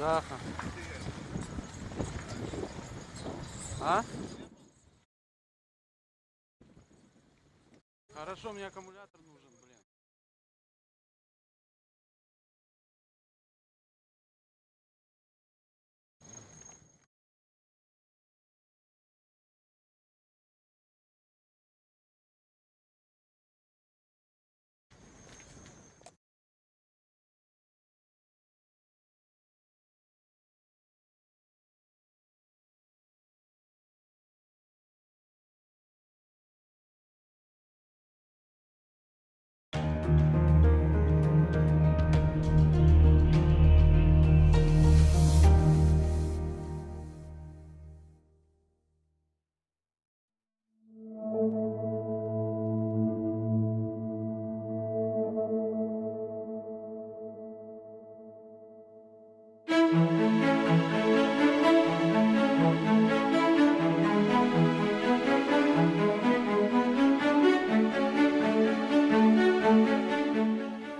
Да. А? Хорошо, мне аккумулятор нужен, блин.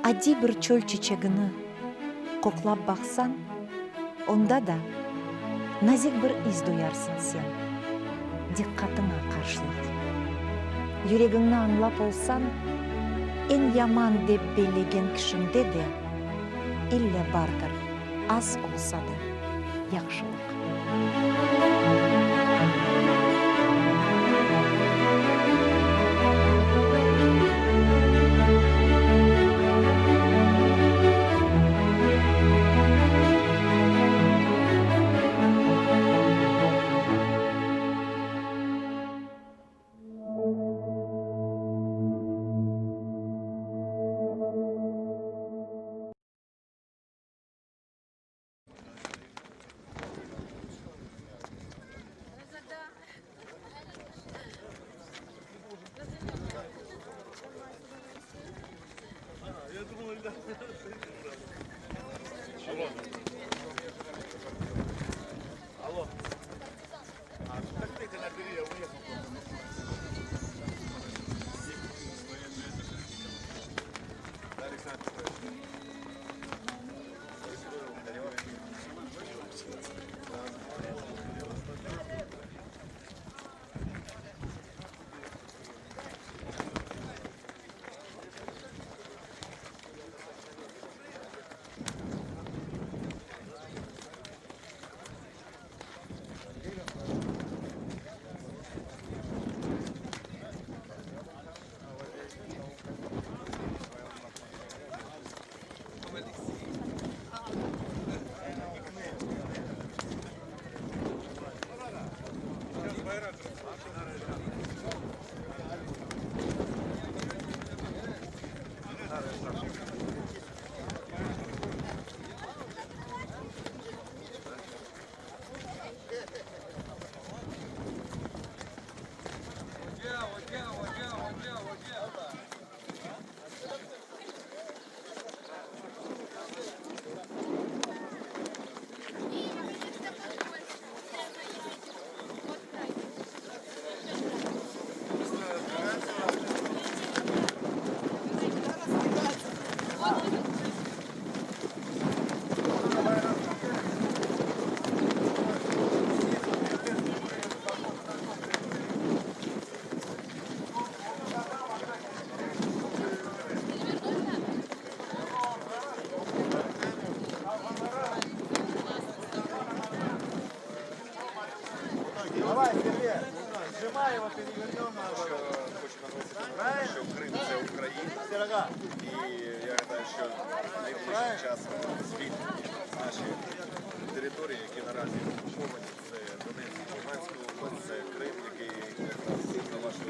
Адди бір чөл чечегini коклап баксаң, онда да назик бір из дуярсың сен, диккатыңа каршылык. Жүрегіңні аңлап олсаң, эн яман деп белеген кишиңде де илле бардыр, аз болса да яхшылык. Алло. А как ты это набери, я уехал. Давай, Сергей, сжимай его, перевернем. Хочу наголосити, що Крим – це Україна. І я гадаю, що найближчим часом звільнені наші території, які наразі окуповані, це Донецьк, Луганська область, це Крим, який якраз на вашу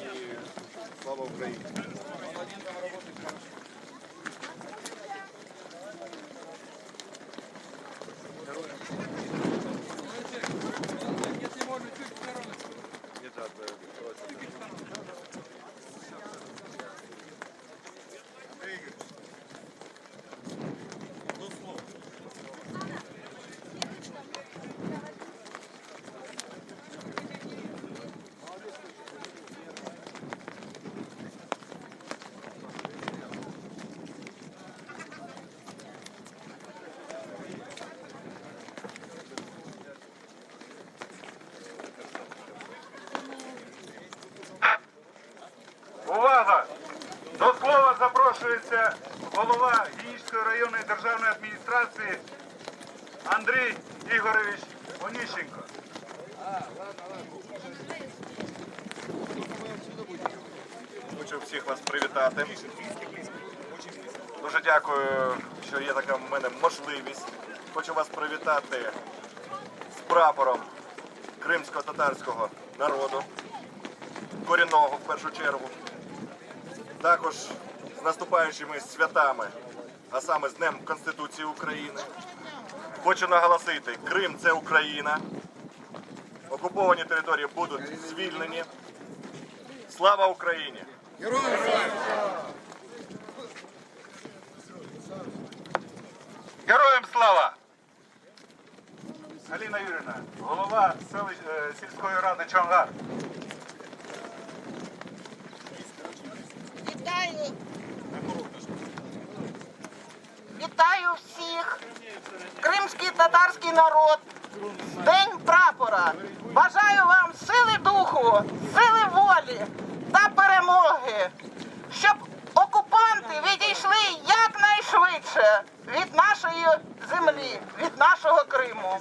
і слава Україні! запрошується голова Генічеської районної державної адміністрації Андрій Ігорович Оніщенко. Хочу всіх вас привітати. Дуже дякую, що є така в мене можливість. Хочу вас привітати з прапором кримсько-татарського народу, корінного в першу чергу. Також з наступаючими святами, а саме з Днем Конституції України. Хочу наголосити, Крим – це Україна. Окуповані території будуть звільнені. Слава Україні! Героям слава! Галина Юрівна, голова сільської ради Чонгар. Вітаю! Вітаю всіх! Кримський татарський народ! День прапора! Бажаю вам сили духу, сили волі та перемоги, щоб окупанти відійшли якнайшвидше від нашої землі, від нашого Криму.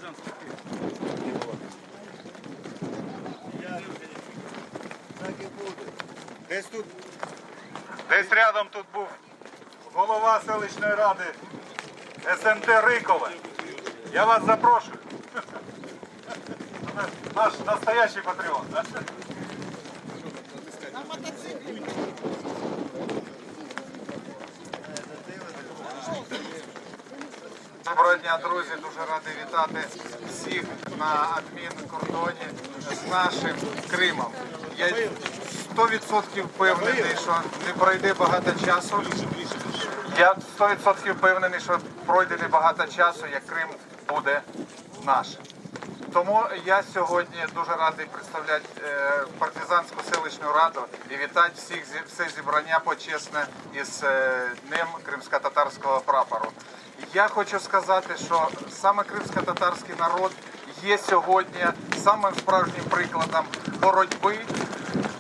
Десь рядом тут був голова селищної ради СМТ Рикове. Я вас запрошую. Наш настоящий патріот. Да? Доброго дня, друзі! Дуже радий вітати всіх на адмінкордоні з нашим Кримом. Я 100% впевнений, що не пройде багато часу. Я 100% впевнений, що пройде не багато часу, як Крим буде наш. Тому я сьогодні дуже радий представляти партизанську селищну раду і вітати все зібрання почесне із Днем кримсько-татарського прапору. Я хочу сказати, що саме кримсько-татарський народ є сьогодні самим справжнім прикладом боротьби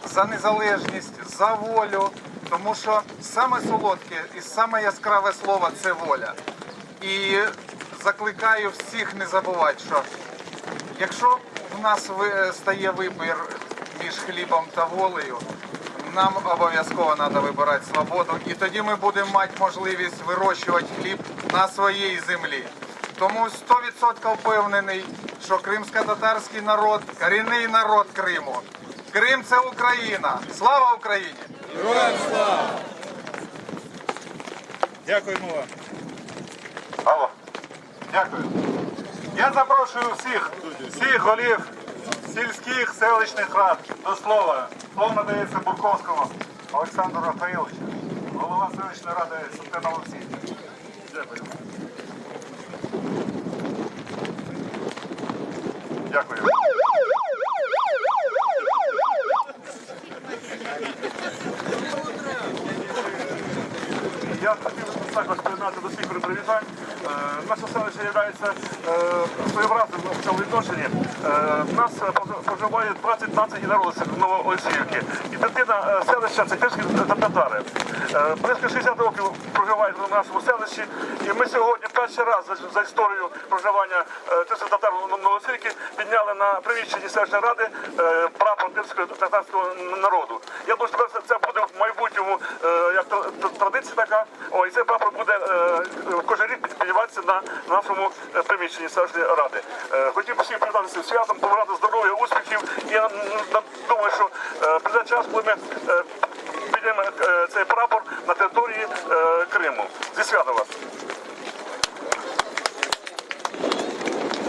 за незалежність, за волю, тому що саме солодке і саме яскраве слово – це воля. І закликаю всіх не забувати, що якщо в нас стає вибір між хлібом та волею, нам обов'язково треба вибирати свободу, і тоді ми будемо мати можливість вирощувати хліб на своїй землі. Тому 100% впевнений, що кримсько-татарський народ – корінний народ Криму. Крим – це Україна. Слава Україні! Героям слава! Дякуємо вам. Алло. Дякую. Я запрошую всіх голів сільських селищних рад до слова. Слово надається Бурковському Олександру Рафаїловичу, голова селищної ради Сутена Олексій. Дякую. Дякую. Я хотів також приєднати до всіх привітань. Наше селище є своєобразним в цьому відношенні. У нас проживає 20 і народилися в Новоолексіївці. І третина селища – це кримські татари. Близько 60 років проживають в нашому селищі. І ми сьогодні перший раз за історію проживання кримських татар в Новоолексіївці підняли на приміщенні селищної ради прапор кримського татарського народу. Я думаю, що це буде в майбутньому як традиція така. І цей прапор буде кожен рік підніматися на нашому приміщенні селищної ради. Хотів би всім привітатися святом, побажати здоров'я, успіхів. І я думаю, що прийде час, коли ми піднімемо цей прапор на території Криму. Зі святом вас!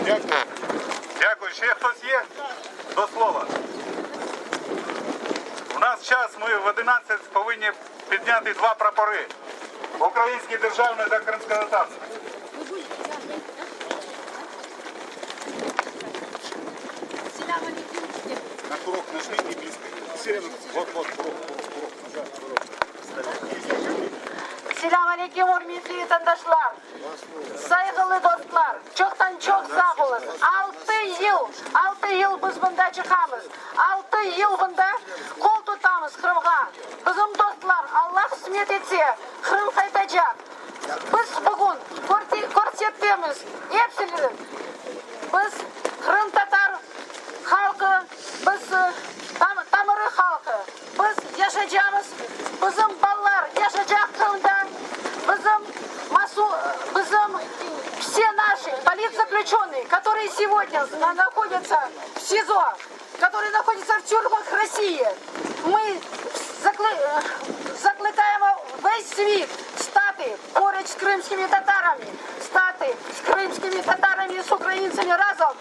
Дякую. Дякую. Ще хтось є? До слова. У нас час, ми в 11 повинні підняти два прапори. Український державний та кримсько-татарський. На курок нажми и близко. Сирену. Вот, курок. Нажать, курок. Selam aleyküm hürmetli vatandaşlar. Saygılı dostlar, çoktan çok sağ olun. 6 yıl biz bunda çıkamız. 6 yıl bunda kol tutamız Kırım'a. Bizim dostlar Allah kısmet etse Kırım kaytacak. Biz bugün көрсетеміз hepsini. Biz Kırım Tatar halkı, biz Tamırı halkı. Biz yaşayacağımız, bizim ballar yaşayacak Kırım'da. Bizim все наши политзаключенные, которые сегодня находятся в СИЗО, которые находятся в тюрьмах России, мы закликаємо весь світ стати поруч з кримськими татарами, стати з кримськими татарами і з українцями разом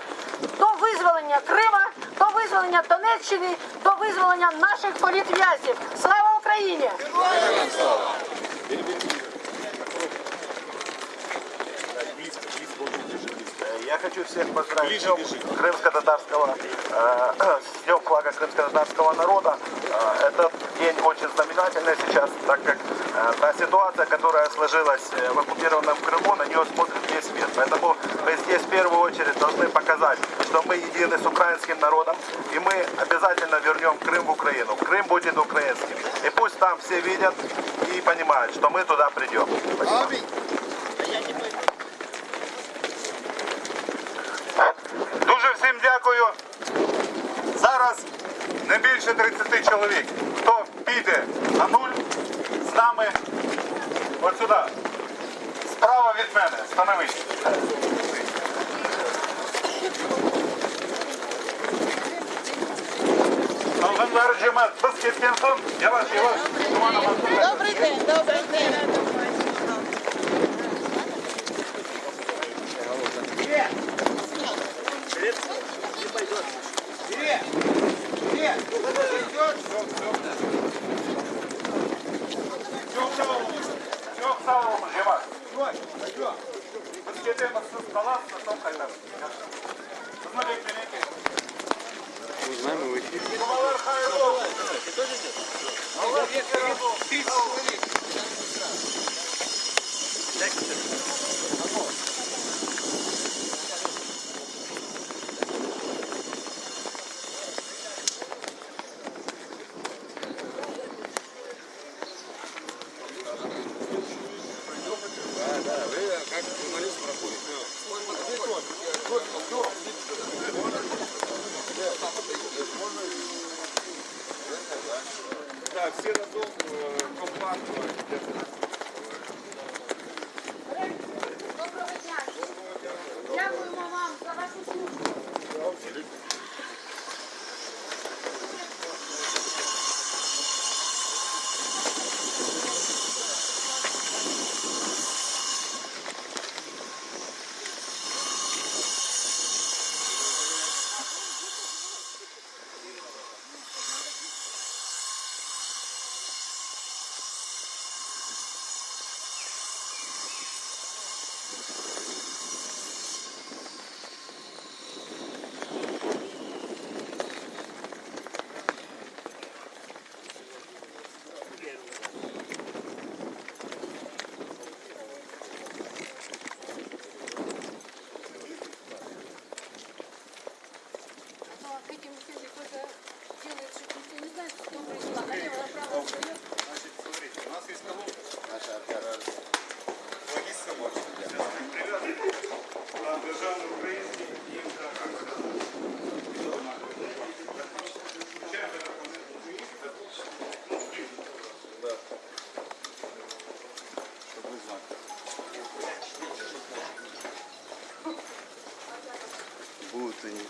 до визволення Крима, до визволення Донеччини, до визволення наших політв'язнів. Слава Україні! Я хочу всех поздравить с Днем крымско-татарского, с Днем флага крымско-татарского народа. Этот день очень знаменательный сейчас, так как та ситуация, которая сложилась в оккупированном Крыму, на нее смотрит весь мир. Поэтому мы здесь в первую очередь должны показать, что мы едины с украинским народом, и мы обязательно вернем Крым в Украину. Крым будет украинским. И пусть там все видят и понимают, что мы туда придем. Спасибо. Дуже всім дякую. Зараз не більше 30 чоловік. Хто піде на нуль з нами от сюди. Справа від мене. Становись. Алгандар Джемат, біз кеткен соң, яваш. Добрий день, добрий день. Çok sağ olun Cemal. Biz ketemiz, siz kalasınız, son kaytarız. Kızma bekleyin. Kumalar hayırlı olsun. Allah size razı olsun. Да, все разом компактно. Доброго дня. Дякуємо вам за вашу службу. Этим всем кто-то делает, что никто не знает, что произошло. Налево, направо, вперед. Значит, смотрите, у нас есть колонка. Наша логистика. Державний український і Будут они.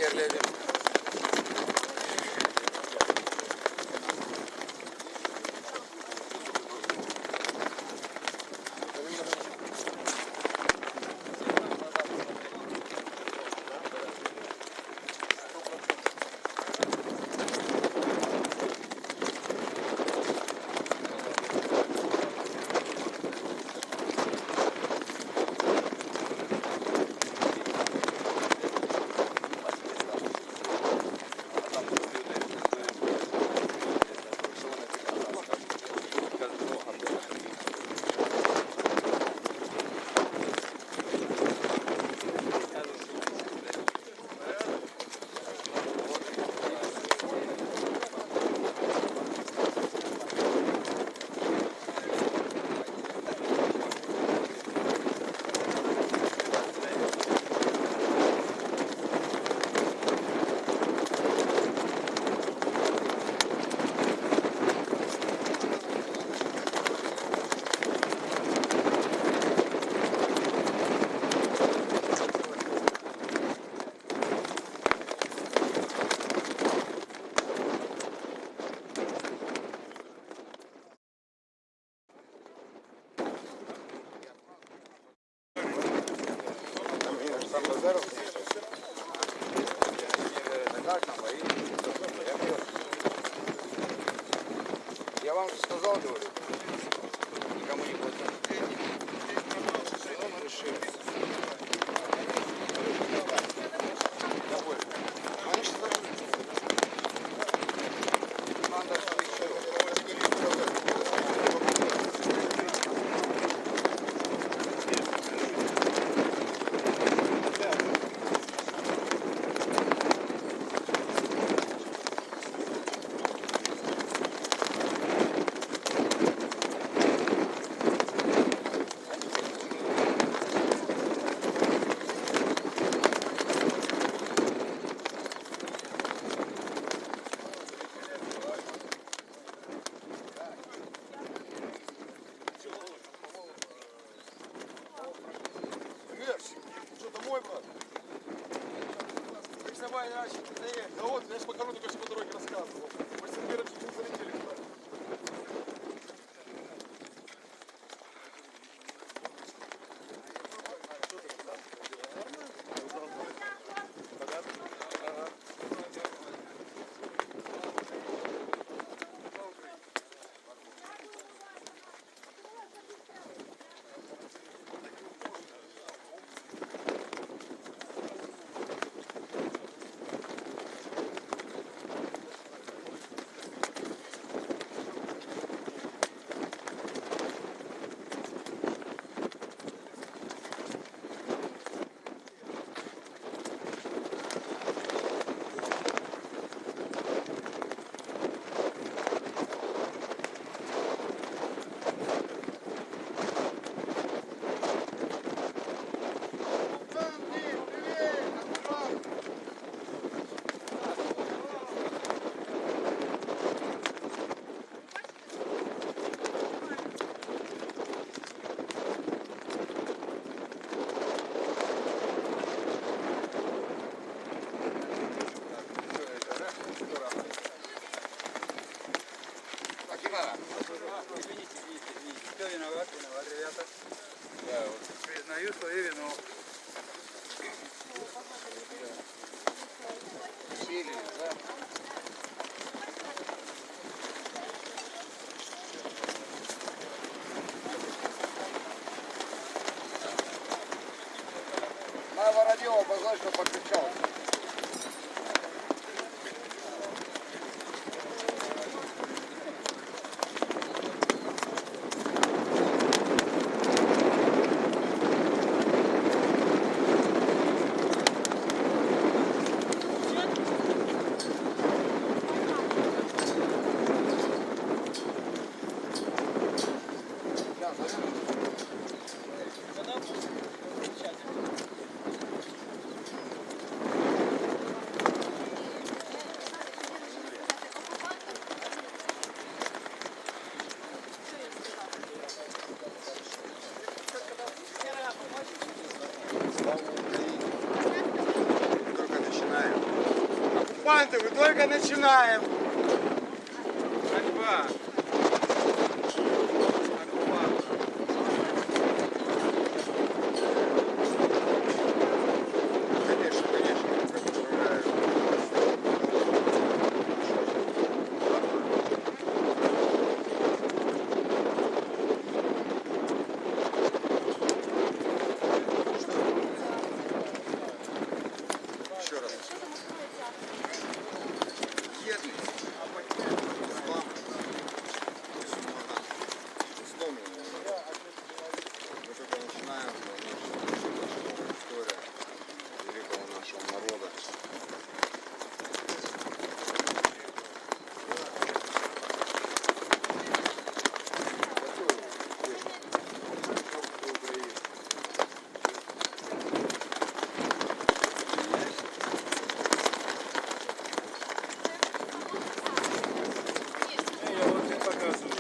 askerlerim. Я вам сказал, говорю, никому не платят. Что, домой, брат? Ты сама иначе. Да вот, я же по корону только по дороге рассказывал. Мы с Сергеем чуть не залетели туда. Кто виноват? Виноват, ребята. Я вот признаю свою вину. Усилили, да? На Воробьева позвать, что подключался. Только начинаем. оккупанты, мы только начинаем. Ганьба. Конечно, конечно, как управляют. Еще раз. Едность, ислам, сломленный. Мы только начинаем нашу историю великого нашего народа. Я вот не показываю.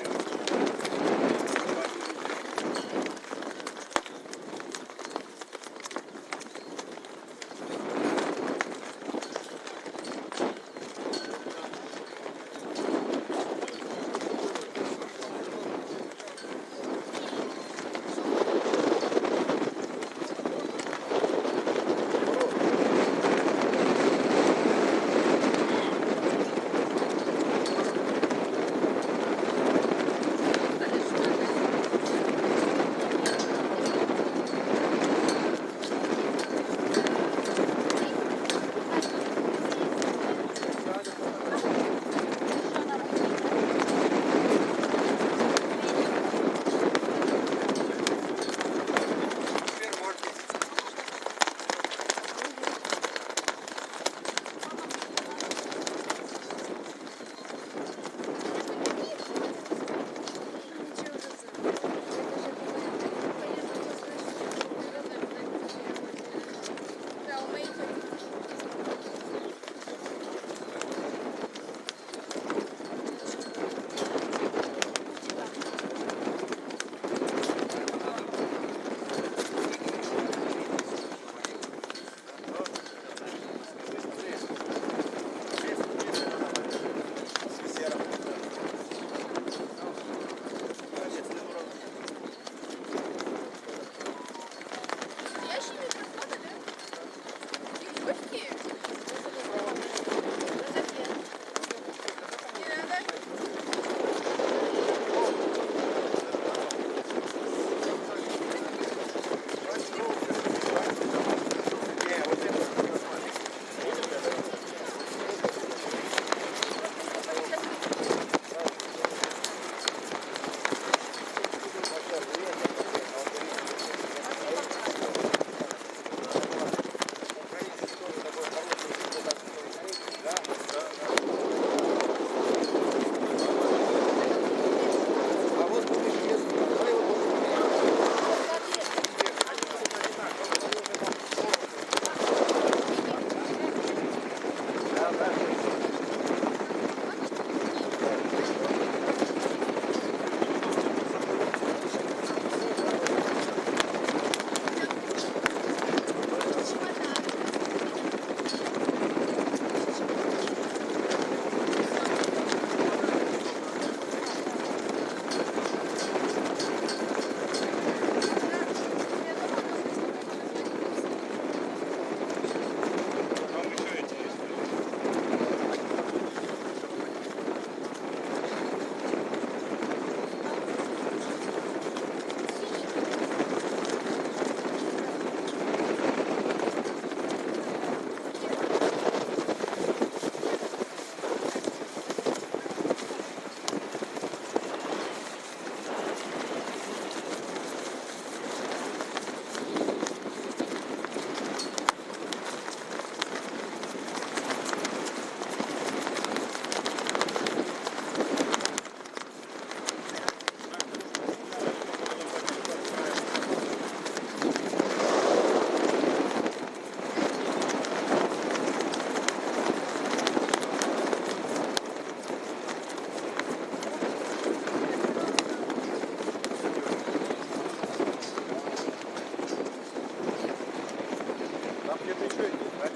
Там где-то еще идет, да?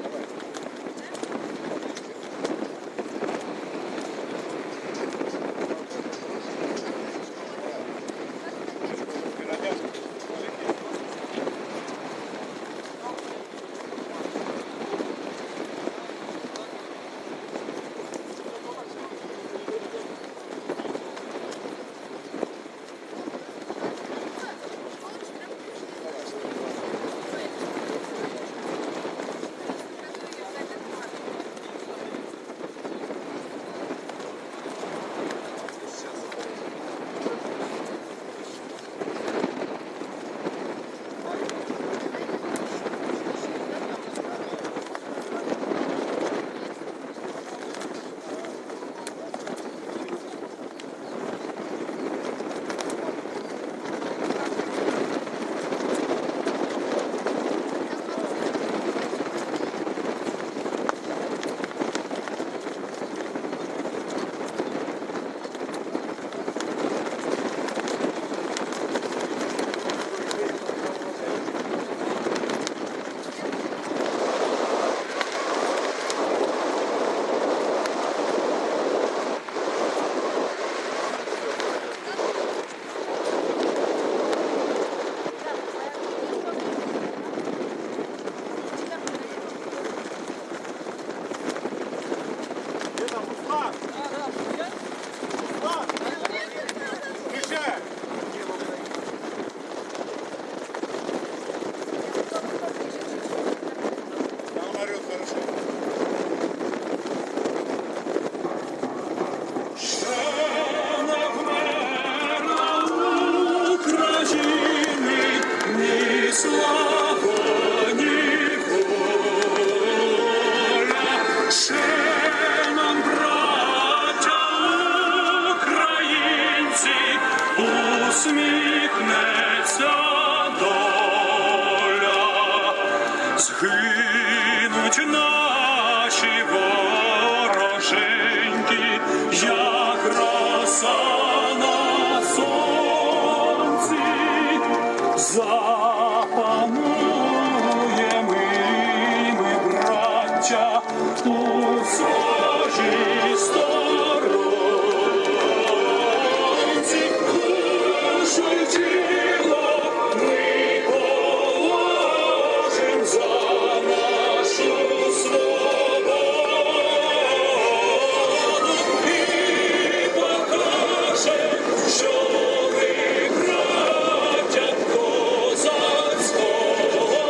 Давай. Згинуть наші вороженьки, як роса на сонці, запануємо ми, браття, у сожі сторонці, душу й тіло ми положим за нашу свободу і покажем, що ми браття козацького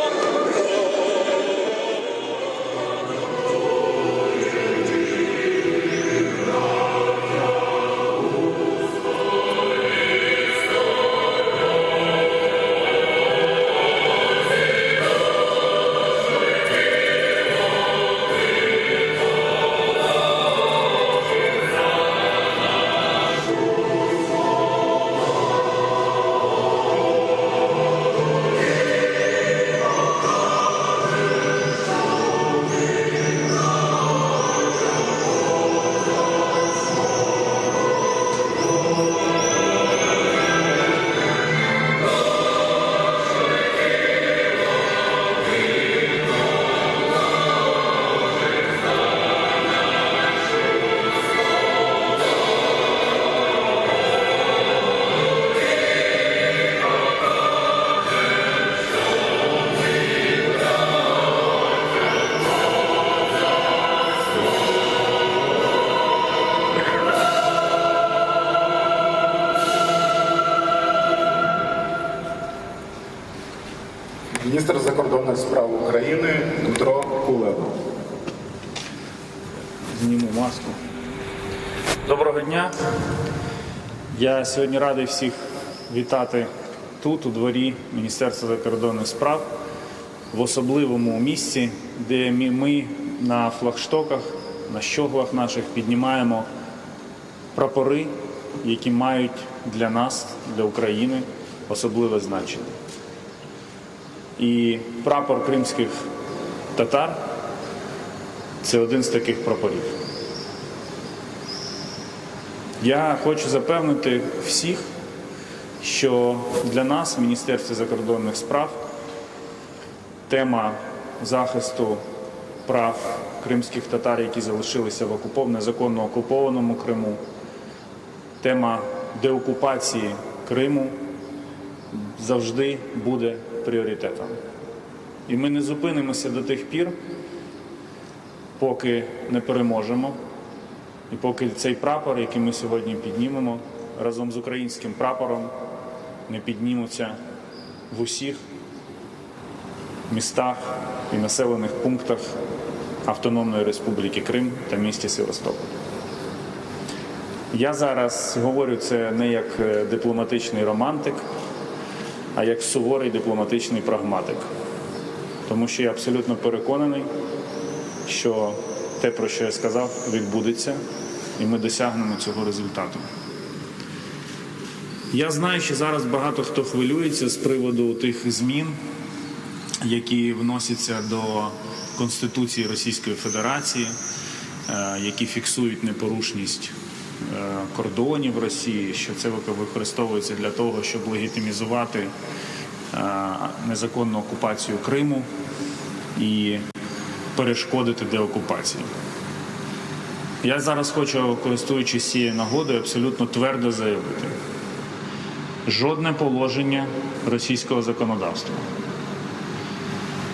Міністр закордонних справ України Дмитро Кулеба. Зніму маску. Доброго дня. Я сьогодні радий всіх вітати тут, у дворі Міністерства закордонних справ, в особливому місці, де ми на флагштоках, на щоглах наших піднімаємо прапори, які мають для нас, для України, особливе значення. І прапор кримських татар – це один з таких прапорів. Я хочу запевнити всіх, що для нас, в Міністерстві закордонних справ, тема захисту прав кримських татар, які залишилися в незаконно окупованому Криму, тема деокупації Криму завжди буде пріоритетом. І ми не зупинимося до тих пір, поки не переможемо, і поки цей прапор, який ми сьогодні піднімемо, разом з українським прапором не піднімуться в усіх містах і населених пунктах Автономної Республіки Крим та місті Севастополь. Я зараз говорю це не як дипломатичний романтик, а як суворий дипломатичний прагматик. Тому що я абсолютно переконаний, що те, про що я сказав, відбудеться, і ми досягнемо цього результату. Я знаю, що зараз багато хто хвилюється з приводу тих змін, які вносяться до Конституції Російської Федерації, які фіксують непорушність кордонів Росії, що це використовується для того, щоб легітимізувати незаконну окупацію Криму і перешкодити деокупації. Я зараз хочу, користуючись цією нагодою, абсолютно твердо заявити: жодне положення російського законодавства,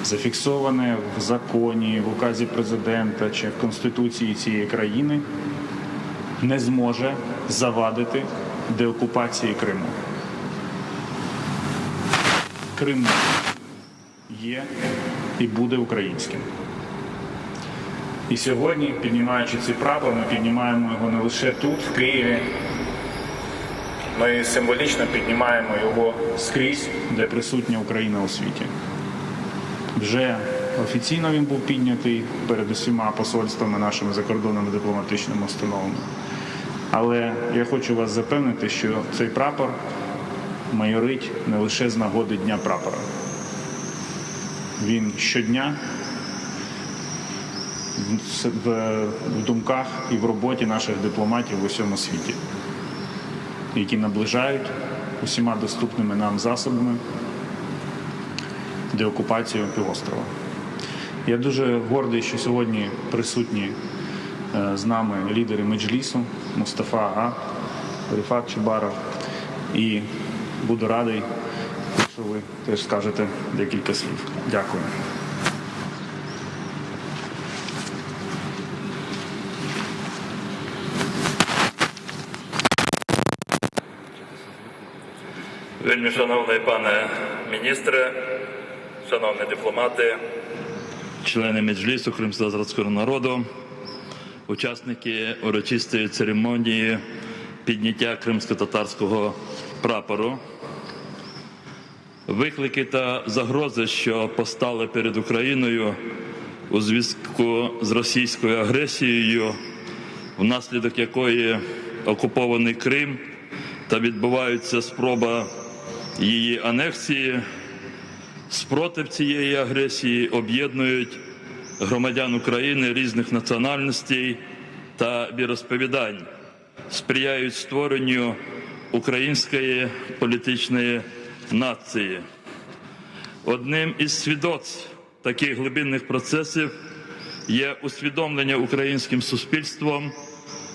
зафіксоване в законі, в указі президента чи в Конституції цієї країни, не зможе завадити деокупації Криму. Крим є і буде українським. І сьогодні, піднімаючи цей прапор, ми піднімаємо його не лише тут, в Києві. Ми символічно піднімаємо його скрізь, де присутня Україна у світі. Вже офіційно він був піднятий перед усіма посольствами, нашими закордонними дипломатичними установами. Але я хочу вас запевнити, що цей прапор майорить не лише з нагоди Дня прапора. Він щодня в думках і в роботі наших дипломатів в усьому світі, які наближають усіма доступними нам засобами деокупацію півострова. Я дуже гордий, що сьогодні присутні з нами лідери Меджлісу, Мустафа Ага, Ріфат Чубаров, і буду радий, якщо ви теж скажете декілька слів. Дякую. Вельми шановний пане міністре, шановні дипломати, члени Меджлісу кримськотатарського народу, учасники урочистої церемонії підняття кримськотатарського прапору. Виклики та загрози, що постали перед Україною у зв'язку з російською агресією, внаслідок якої окупований Крим та відбувається спроба її анексії, спротив цієї агресії об'єднують громадян України різних національностей та віросповідань, сприяють створенню української політичної нації. Одним із свідоцтв таких глибинних процесів є усвідомлення українським суспільством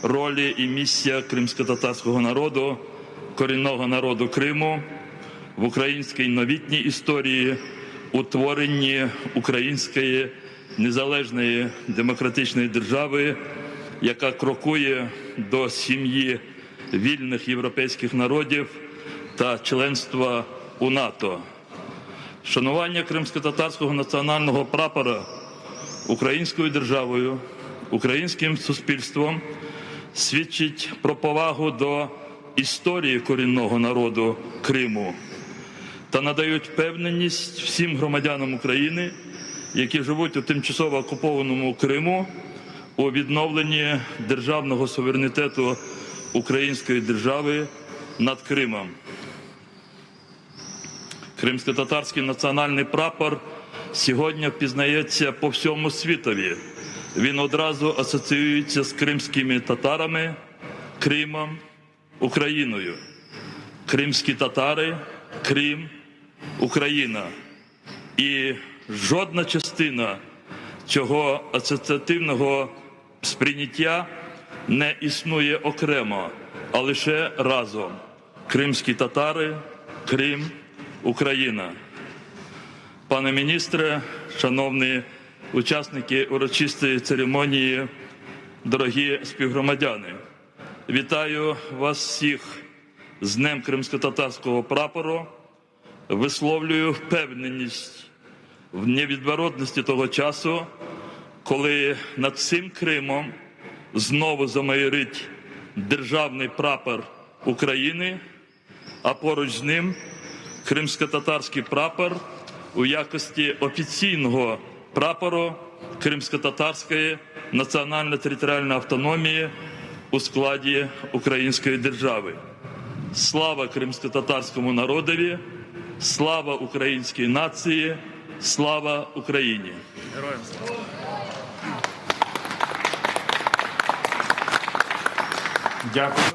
ролі і місія кримськотатарського народу, корінного народу Криму в українській новітній історії, утворенні української незалежної демократичної держави, яка крокує до сім'ї вільних європейських народів та членства у НАТО. Шанування кримськотатарського національного прапора українською державою, українським суспільством свідчить про повагу до історії корінного народу Криму та надають впевненість всім громадянам України, які живуть у тимчасово окупованому Криму, у відновленні державного суверенітету української держави над Кримом. Кримськотатарський національний прапор сьогодні впізнається по всьому світові. Він одразу асоціюється з кримськими татарами, Кримом, Україною. Кримські татари, Крим, Україна. І жодна частина цього асоціативного сприйняття не існує окремо, а лише разом. Кримські татари, Крим, Україна. Пане міністре, шановні учасники урочистої церемонії, дорогі співгромадяни, вітаю вас всіх з Днем кримськотатарського прапору, висловлюю впевненість в невідворотності того часу, коли над всім Кримом знову замайорить державний прапор України, а поруч з ним кримськотатарський прапор у якості офіційного прапору Кримськотатарської національно-територіальної автономії у складі Української держави. Слава кримськотатарському народові, слава українській нації, слава Україні! Героям слава! Дякую.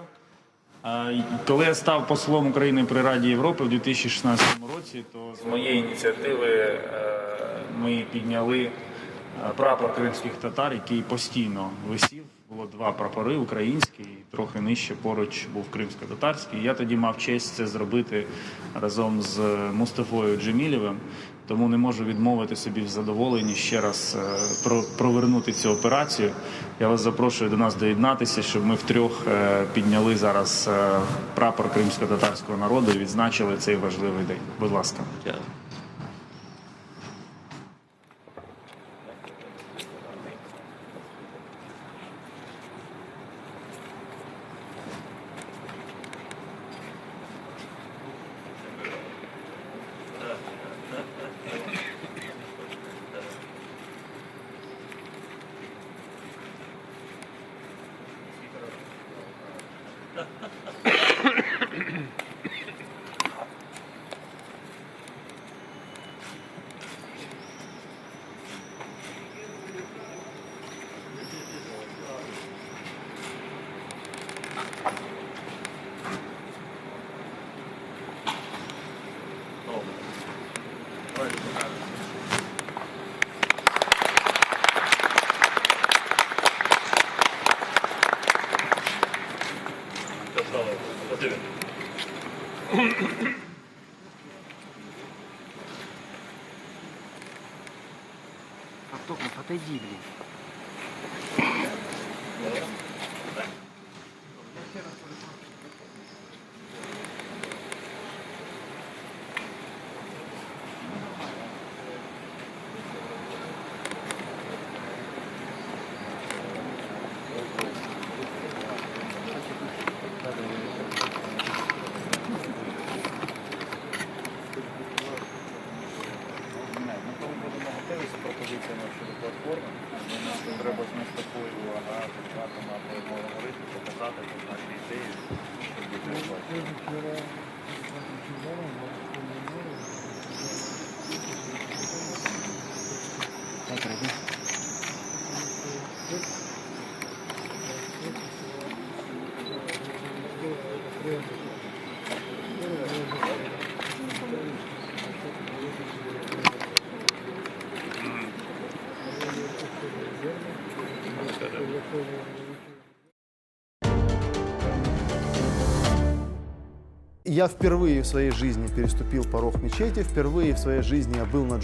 Коли я став послом України при Раді Європи в 2016 році, то з моєї ініціативи ми підняли прапор кримських татар, який постійно висів. Було два прапори, український, і трохи нижче поруч був кримсько-татарський. Я тоді мав честь це зробити разом з Мустафою Джемілєвим, тому не можу відмовити собі в задоволенні ще раз провернути цю операцію. Я вас запрошую до нас доєднатися, щоб ми втрьох підняли зараз прапор кримсько-татарського народу і відзначили цей важливий день. Будь ласка. Автограф, отойди, блин. Пропозиціями щодо платформи, треба з такою адвокатом або говорити, показати наші ідеї, щоб люди бачили. Я впервые в своей жизни переступил порог мечети, впервые в своей жизни я был на